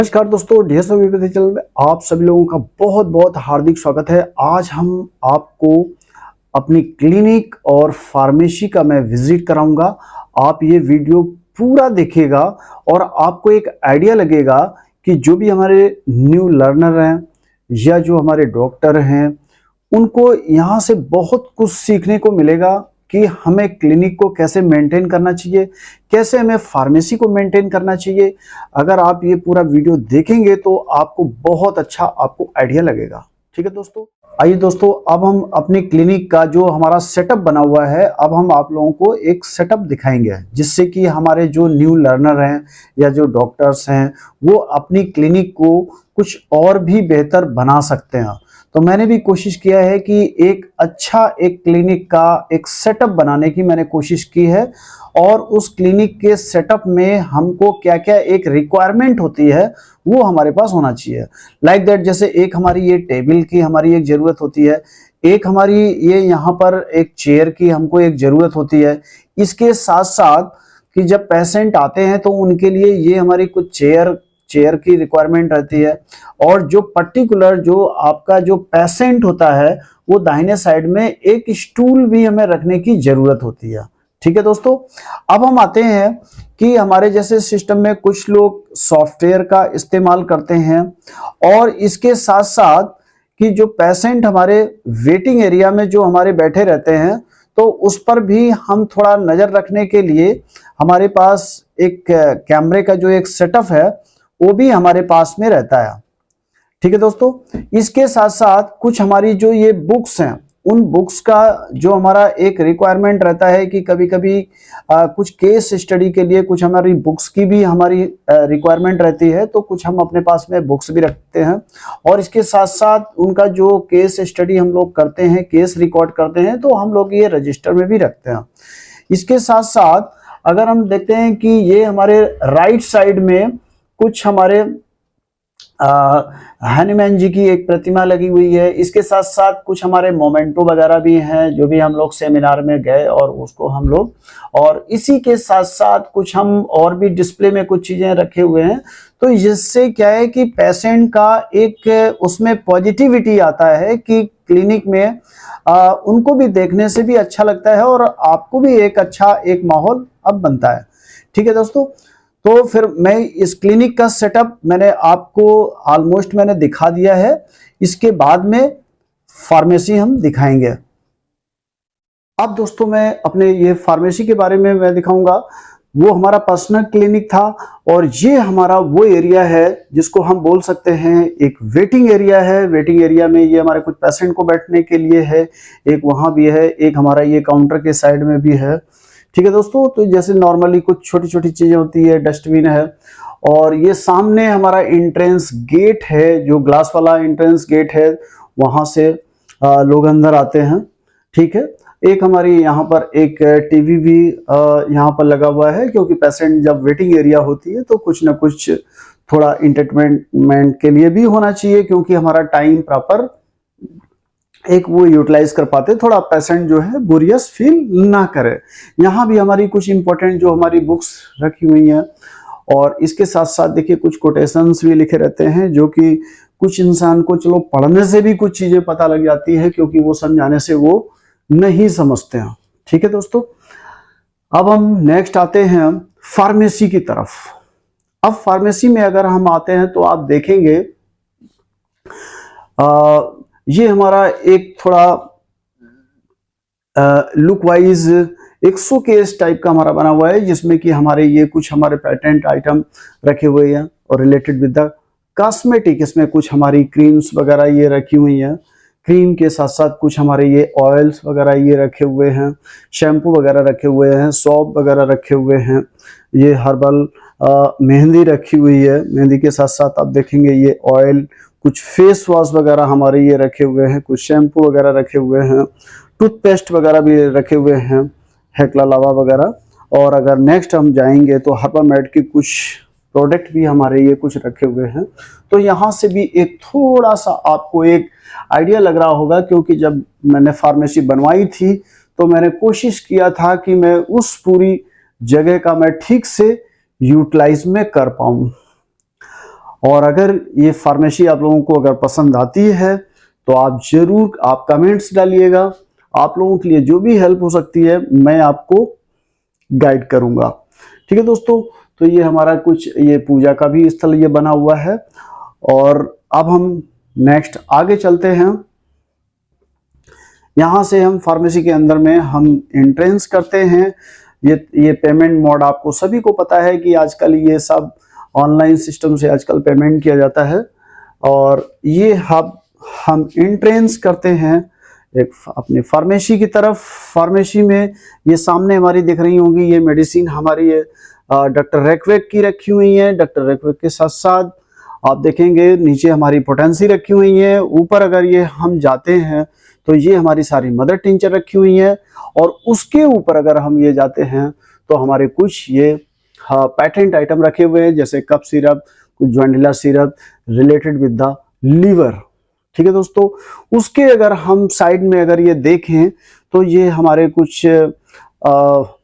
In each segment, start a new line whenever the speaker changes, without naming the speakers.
नमस्कार दोस्तों, DS homeopathy channel में आप सभी लोगों का बहुत बहुत हार्दिक स्वागत है। आज हम आपको अपनी क्लिनिक और फार्मेसी का मैं विजिट कराऊंगा। आप ये वीडियो पूरा देखिएगा और आपको एक आइडिया लगेगा कि जो भी हमारे न्यू लर्नर हैं या जो हमारे डॉक्टर हैं, उनको यहाँ से बहुत कुछ सीखने को मिलेगा कि हमें क्लिनिक को कैसे मेंटेन करना चाहिए, कैसे हमें फार्मेसी को मेंटेन करना चाहिए। अगर आप ये पूरा वीडियो देखेंगे तो आपको बहुत अच्छा आपको आइडिया लगेगा। ठीक है दोस्तों, आइए दोस्तों, अब हम अपनी क्लिनिक का जो हमारा सेटअप बना हुआ है, अब हम आप लोगों को एक सेटअप दिखाएंगे जिससे कि हमारे जो न्यू लर्नर हैं या जो डॉक्टर्स हैं वो अपनी क्लिनिक को कुछ और भी बेहतर बना सकते हैं। तो मैंने भी कोशिश किया है कि एक अच्छा एक क्लिनिक का एक सेटअप बनाने की मैंने कोशिश की है और उस क्लिनिक के सेटअप में हमको क्या क्या एक रिक्वायरमेंट होती है वो हमारे पास होना चाहिए। लाइक दैट, जैसे एक हमारी ये टेबल की हमारी एक ज़रूरत होती है, एक हमारी ये यहाँ पर एक चेयर की हमको एक ज़रूरत होती है। इसके साथ साथ कि जब पेशेंट आते हैं तो उनके लिए ये हमारी कुछ चेयर की रिक्वायरमेंट रहती है। और जो पर्टिकुलर जो आपका जो पेशेंट होता है वो दाहिने साइड में एक स्टूल भी हमें रखने की जरूरत होती है। ठीक है दोस्तों, अब हम आते हैं कि हमारे जैसे सिस्टम में कुछ लोग सॉफ्टवेयर का इस्तेमाल करते हैं और इसके साथ साथ कि जो पेशेंट हमारे वेटिंग एरिया में जो हमारे बैठे रहते हैं तो उस पर भी हम थोड़ा नज़र रखने के लिए हमारे पास एक कैमरे का जो एक सेटअप है वो भी हमारे पास में रहता है। ठीक है दोस्तों, इसके साथ साथ कुछ हमारी जो ये बुक्स हैं, उन बुक्स का जो हमारा एक रिक्वायरमेंट रहता है कि कभी कभी कुछ केस स्टडी के लिए कुछ हमारी बुक्स की भी हमारी रिक्वायरमेंट रहती है, तो कुछ हम अपने पास में बुक्स भी रखते हैं। और इसके साथ साथ उनका जो केस स्टडी हम लोग करते हैं, केस रिकॉर्ड करते हैं, तो हम लोग ये रजिस्टर में भी रखते हैं। इसके साथ साथ अगर हम देखते हैं कि ये हमारे राइट साइड में कुछ हमारे हनुमान जी की एक प्रतिमा लगी हुई है। इसके साथ साथ कुछ हमारे मोमेंटो वगैरह भी हैं जो भी हम लोग सेमिनार में गए और उसको हम लोग, और इसी के साथ साथ कुछ हम और भी डिस्प्ले में कुछ चीजें रखे हुए हैं। तो इससे क्या है कि पेशेंट का एक उसमें पॉजिटिविटी आता है कि क्लिनिक में उनको भी देखने से भी अच्छा लगता है और आपको भी एक अच्छा एक माहौल अब बनता है। ठीक है दोस्तों, तो फिर मैं इस क्लिनिक का सेटअप मैंने आपको ऑलमोस्ट मैंने दिखा दिया है। इसके बाद में फार्मेसी हम दिखाएंगे। अब दोस्तों मैं अपने ये फार्मेसी के बारे में मैं दिखाऊंगा। वो हमारा पर्सनल क्लिनिक था और ये हमारा वो एरिया है जिसको हम बोल सकते हैं एक वेटिंग एरिया है। वेटिंग एरिया में ये हमारे कुछ पेशेंट को बैठने के लिए है, एक वहाँ भी है, एक हमारा ये काउंटर के साइड में भी है। ठीक है दोस्तों, तो जैसे नॉर्मली कुछ छोटी छोटी चीजें होती है, डस्टबिन है, और ये सामने हमारा एंट्रेंस गेट है, जो ग्लास वाला एंट्रेंस गेट है, वहां से लोग अंदर आते हैं। ठीक है, एक हमारी यहाँ पर एक टीवी भी यहाँ पर लगा हुआ है, क्योंकि पेशेंट जब वेटिंग एरिया होती है तो कुछ ना कुछ थोड़ा इंटरटेनमेंट के लिए भी होना चाहिए, क्योंकि हमारा टाइम प्रॉपर एक वो यूटिलाइज कर पाते, थोड़ा पेशेंट जो है बोरियस फील ना करे। यहाँ भी हमारी कुछ इंपॉर्टेंट जो हमारी बुक्स रखी हुई हैं, और इसके साथ साथ देखिए कुछ कोटेशंस भी लिखे रहते हैं जो कि कुछ इंसान को चलो पढ़ने से भी कुछ चीजें पता लग जाती है, क्योंकि वो समझाने से वो नहीं समझते हैं। ठीक है दोस्तों, अब हम नेक्स्ट आते हैं फार्मेसी की तरफ। अब फार्मेसी में अगर हम आते हैं तो आप देखेंगे ये हमारा एक थोड़ा लुक वाइज एक शोकेस टाइप का हमारा बना हुआ है, जिसमें कि हमारे ये कुछ हमारे पेटेंट आइटम रखे हुए हैं और रिलेटेड विद द कॉस्मेटिक। इसमें कुछ हमारी क्रीम्स वगैरह ये रखी हुई हैं। क्रीम के साथ साथ कुछ हमारे ये ऑयल्स वगैरह ये रखे हुए हैं, शैम्पू वगैरह रखे हुए हैं, सॉप वगैरह रखे हुए हैं, ये हर्बल मेहंदी रखी हुई है। मेहंदी के साथ साथ आप देखेंगे ये ऑयल, कुछ फेस वॉश वगैरह हमारे ये रखे हुए हैं, कुछ शैम्पू वगैरह रखे हुए हैं, टूथपेस्ट वगैरह भी रखे हुए हैं, हैक्ला लावा वगैरह। और अगर नेक्स्ट हम जाएंगे तो हर्बामेड की कुछ प्रोडक्ट भी हमारे ये कुछ रखे हुए हैं। तो यहाँ से भी एक थोड़ा सा आपको एक आइडिया लग रहा होगा, क्योंकि जब मैंने फार्मेसी बनवाई थी तो मैंने कोशिश किया था कि मैं उस पूरी जगह का मैं ठीक से यूटिलाइज में कर पाऊँ। और अगर ये फार्मेसी आप लोगों को अगर पसंद आती है तो आप जरूर आप कमेंट्स डालिएगा। आप लोगों के लिए जो भी हेल्प हो सकती है मैं आपको गाइड करूंगा। ठीक है दोस्तों, तो ये हमारा कुछ ये पूजा का भी स्थल ये बना हुआ है। और अब हम नेक्स्ट आगे चलते हैं। यहाँ से हम फार्मेसी के अंदर में हम एंट्रेंस करते हैं। ये पेमेंट मोड आपको सभी को पता है कि आजकल ये सब ऑनलाइन सिस्टम से आजकल पेमेंट किया जाता है। और ये हम एंट्रेंस करते हैं एक अपनी फार्मेसी की तरफ। फार्मेसी में ये सामने हमारी दिख रही होंगी ये मेडिसिन हमारी है डॉक्टर रेकवेक की रखी हुई है। डॉक्टर रेकवेक के साथ साथ आप देखेंगे नीचे हमारी पोटेंसी रखी हुई है। ऊपर अगर ये हम जाते हैं तो ये हमारी सारी मदर टिंचर रखी हुई है। और उसके ऊपर अगर हम ये जाते हैं तो हमारे कुछ ये पैटेंट आइटम रखे हुए हैं, जैसे कप सिरप, कुछ ज्वाइंडिला syrup related with the liver. ठीक है दोस्तों, उसके अगर हम साइड में अगर ये देखें तो ये हमारे कुछ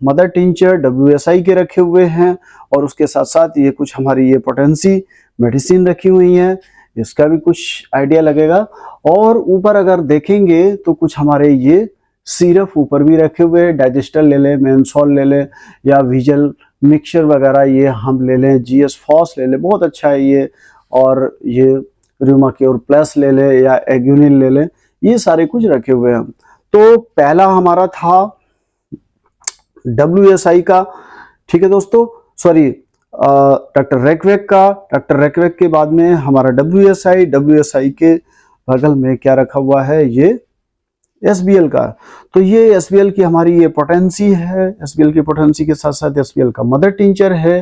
मदर टिंचर WSI के रखे हुए हैं। और उसके साथ साथ ये कुछ हमारी ये पोटेंसी मेडिसिन रखी हुई है, इसका भी कुछ आइडिया लगेगा। और ऊपर अगर देखेंगे तो कुछ हमारे ये सिरप ऊपर भी रखे हुए हैं, डाइजेस्टर ले लें, मेंसोल ले लें, या विजल मिक्सचर वगैरह ये हम ले लें, GS फॉस ले लें, बहुत अच्छा है ये। और ये र्यूमाक्योर प्लस ले लें या एग्यूनिल ले लें, ये सारे कुछ रखे हुए हैं। तो पहला हमारा था WSI का। ठीक है दोस्तों, सॉरी डॉक्टर रेकवेक का। डॉक्टर रेकवेक के बाद में हमारा WSI के बगल में क्या रखा हुआ है, ये SBL का। तो ये SBL की हमारी ये पोटेंसी है। SBL की पोटेंसी के साथ साथ SBL का मदर टिंचर है।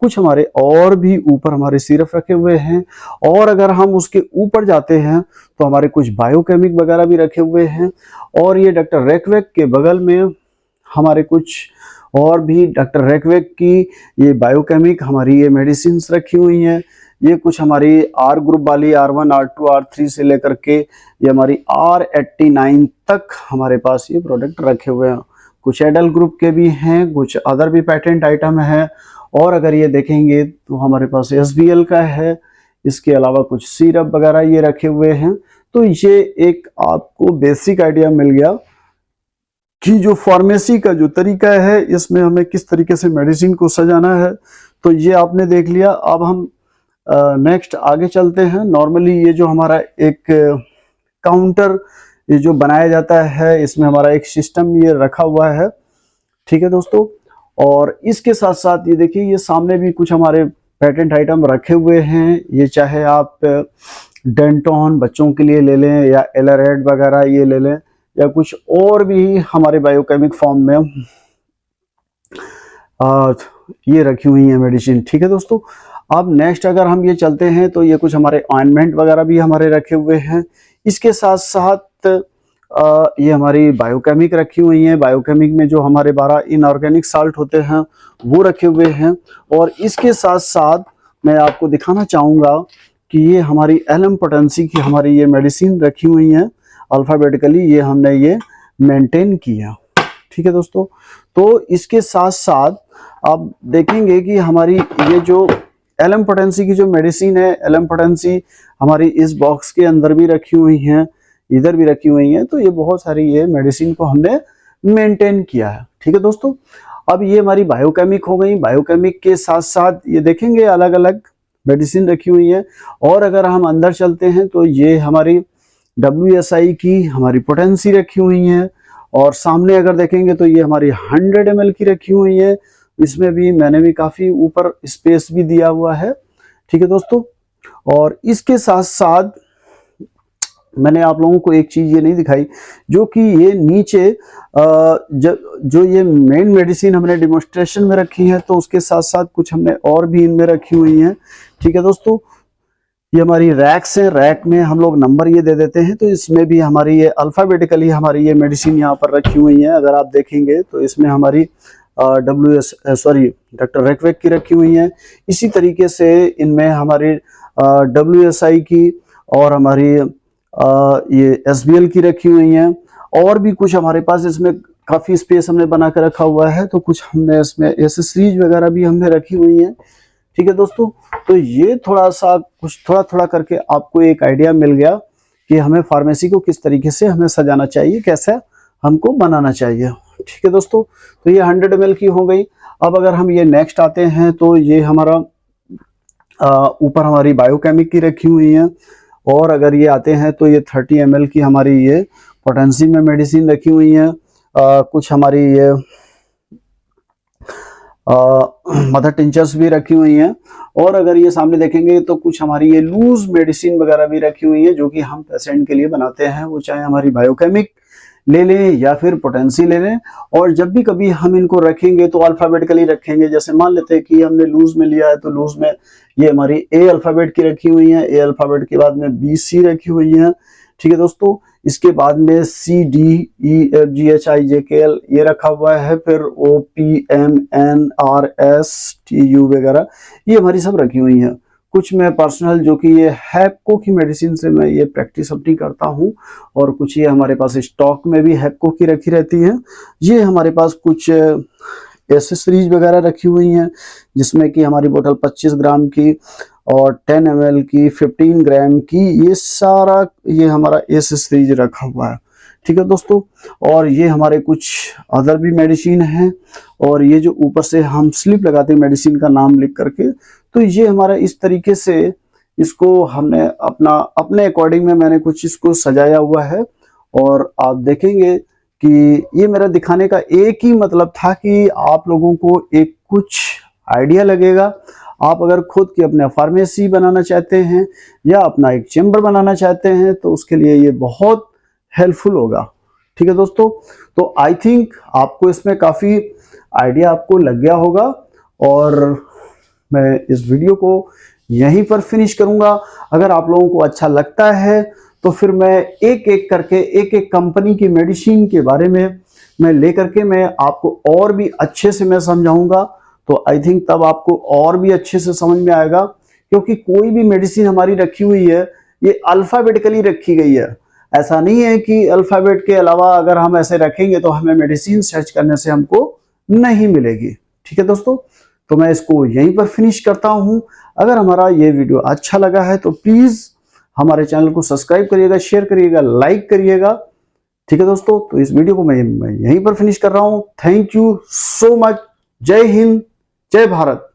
कुछ हमारे और भी ऊपर हमारे सिरप रखे हुए हैं। और अगर हम उसके ऊपर जाते हैं तो हमारे कुछ बायोकेमिक वगैरह भी रखे हुए हैं। और ये डॉक्टर रेकवेक के बगल में हमारे कुछ और भी डॉक्टर रेकवेक की ये बायोकेमिक हमारी ये मेडिसिन रखी हुई हैं। ये कुछ हमारी R ग्रुप वाली R1, R2, R3 से लेकर के ये हमारी R89 तक हमारे पास ये प्रोडक्ट रखे हुए हैं। कुछ एडल ग्रुप के भी हैं, कुछ अदर भी पेटेंट आइटम है। और अगर ये देखेंगे तो हमारे पास SBL का है। इसके अलावा कुछ सिरप वगैरह ये रखे हुए हैं। तो ये एक आपको बेसिक आइडिया मिल गया कि जो फार्मेसी का जो तरीका है इसमें हमें किस तरीके से मेडिसिन को सजाना है। तो ये आपने देख लिया। अब हम नेक्स्ट आगे चलते हैं। नॉर्मली ये जो हमारा एक काउंटर ये जो बनाया जाता है, इसमें हमारा एक सिस्टम ये रखा हुआ है। ठीक है दोस्तों, और इसके साथ साथ ये देखिए ये सामने भी कुछ हमारे पेटेंट आइटम रखे हुए हैं। ये चाहे आप डेंटॉन बच्चों के लिए ले लें या एलरेड वगैरह ये ले लें, या कुछ और भी हमारे बायोकेमिक फॉर्म में ये रखी हुई है मेडिसिन। ठीक है दोस्तों, अब नेक्स्ट अगर हम ये चलते हैं तो ये कुछ हमारे ऑइंटमेंट वगैरह भी हमारे रखे हुए हैं। इसके साथ साथ ये हमारी बायोकेमिक रखी हुई हैं। बायोकेमिक में जो हमारे 12 इनऑर्गेनिक साल्ट होते हैं वो रखे हुए हैं। और इसके साथ साथ मैं आपको दिखाना चाहूँगा कि ये हमारी एलएम पोटेंसी की हमारी ये मेडिसिन रखी हुई हैं। अल्फ़ाबेटिकली ये हमने ये मेंटेन किया। ठीक है दोस्तों, तो इसके साथ साथ आप देखेंगे कि हमारी ये जो एलएम पोटेंसी की जो मेडिसिन है, एलएम पोटेंसी हमारी इस बॉक्स के अंदर भी रखी हुई हैं, इधर भी रखी हुई हैं। तो ये बहुत सारी ये मेडिसिन को हमने मेंटेन किया है। ठीक है दोस्तों, अब ये हमारी बायोकेमिक हो गई। बायोकेमिक के साथ साथ ये देखेंगे अलग अलग मेडिसिन रखी हुई है। और अगर हम अंदर चलते हैं तो ये हमारी WSI की हमारी पोटेंसी रखी हुई है। और सामने अगर देखेंगे तो ये हमारी 100 ml की रखी हुई है। इसमें भी मैंने भी काफ़ी ऊपर स्पेस भी दिया हुआ है। ठीक है दोस्तों, और इसके साथ साथ मैंने आप लोगों को एक चीज़ ये नहीं दिखाई, जो कि ये नीचे जो ये मेन मेडिसिन हमने डिमोन्स्ट्रेशन में रखी है, तो उसके साथ साथ कुछ हमने और भी इनमें रखी हुई हैं। ठीक है दोस्तों, ये हमारी रैक्स है। रैक में हम लोग नंबर ये दे देते हैं। तो इसमें भी हमारी ये अल्फ़ाबेटिकली हमारी ये मेडिसिन यहाँ पर रखी हुई है। अगर आप देखेंगे तो इसमें हमारी डॉक्टर रेकवेक की रखी हुई है। इसी तरीके से इनमें हमारी WSI की और हमारी ये SBL की रखी हुई हैं। और भी कुछ हमारे पास इसमें काफ़ी स्पेस हमने बना कर रखा हुआ है। तो कुछ हमने इसमें एसेसरीज वगैरह भी हमने रखी हुई हैं। ठीक है दोस्तों, तो ये थोड़ा सा कुछ थोड़ा करके आपको एक आइडिया मिल गया कि हमें फार्मेसी को किस तरीके से हमें सजाना चाहिए, कैसे हमको बनाना चाहिए। ठीक है दोस्तों, तो ये 100 ml की हो गई। अब अगर हम ये नेक्स्ट आते हैं तो ये हमारा ऊपर हमारी बायोकेमिक की रखी हुई है, और अगर ये आते हैं तो ये 30 ml की हमारी ये पोटेंसी में मेडिसिन रखी हुई है। कुछ हमारी ये मदर टिंचर्स भी रखी हुई हैं, और अगर ये सामने देखेंगे तो कुछ हमारी ये लूज मेडिसिन वगैरह भी रखी हुई है जो कि हम पेशेंट के लिए बनाते हैं, वो चाहे हमारी बायोकेमिक ले लें या फिर पोटेंसी ले लें। और जब भी कभी हम इनको रखेंगे तो अल्फाबेटिकली रखेंगे। जैसे मान लेते हैं कि हमने लूज में लिया है तो लूज में ये हमारी ए अल्फाबेट की रखी हुई है, ए अल्फाबेट के बाद में बी सी रखी हुई है। ठीक है दोस्तों, इसके बाद में C D E F G H I J K L ये रखा हुआ है, फिर O P M N R S T U वगैरह ये हमारी सब रखी हुई हैं। कुछ मैं पर्सनल जो कि ये हैप्को की मेडिसिन से मैं ये प्रैक्टिस अपनी करता हूँ, और कुछ ये हमारे पास स्टॉक में भी हैप्को की रखी रहती है। ये हमारे पास कुछ एसेसरीज वगैरह रखी हुई हैं जिसमें कि हमारी बोतल 25 ग्राम की और 10 ml की, 15 ग्राम की, ये सारा ये हमारा एसेसरीज रखा हुआ है। ठीक है दोस्तों, और ये हमारे कुछ अदर भी मेडिसिन हैं, और ये जो ऊपर से हम स्लिप लगाते हैं मेडिसिन का नाम लिख करके, तो ये हमारा इस तरीके से इसको हमने अपने अकॉर्डिंग में मैंने कुछ इसको सजाया हुआ है। और आप देखेंगे कि ये मेरा दिखाने का एक ही मतलब था कि आप लोगों को एक कुछ आइडिया लगेगा। आप अगर खुद की अपने फार्मेसी बनाना चाहते हैं या अपना एक चेम्बर बनाना चाहते हैं तो उसके लिए ये बहुत हेल्पफुल होगा। ठीक है दोस्तों, तो आई थिंक आपको इसमें काफ़ी आइडिया आपको लग गया होगा, और मैं इस वीडियो को यहीं पर फिनिश करूंगा। अगर आप लोगों को अच्छा लगता है तो फिर मैं एक एक करके एक एक कंपनी की मेडिसिन के बारे में मैं लेकर के मैं आपको और भी अच्छे से मैं समझाऊंगा। तो आई थिंक तब आपको और भी अच्छे से समझ में आएगा, क्योंकि कोई भी मेडिसिन हमारी रखी हुई है ये अल्फाबेटिकली रखी गई है। ऐसा नहीं है कि अल्फाबेट के अलावा अगर हम ऐसे रखेंगे तो हमें मेडिसिन सर्च करने से हमको नहीं मिलेगी। ठीक है दोस्तों, तो मैं इसको यहीं पर फिनिश करता हूं। अगर हमारा ये वीडियो अच्छा लगा है तो प्लीज हमारे चैनल को सब्सक्राइब करिएगा, शेयर करिएगा, लाइक करिएगा। ठीक है दोस्तों, तो इस वीडियो को मैं यहीं पर फिनिश कर रहा हूं। Thank you so much. जय हिंद, जय भारत।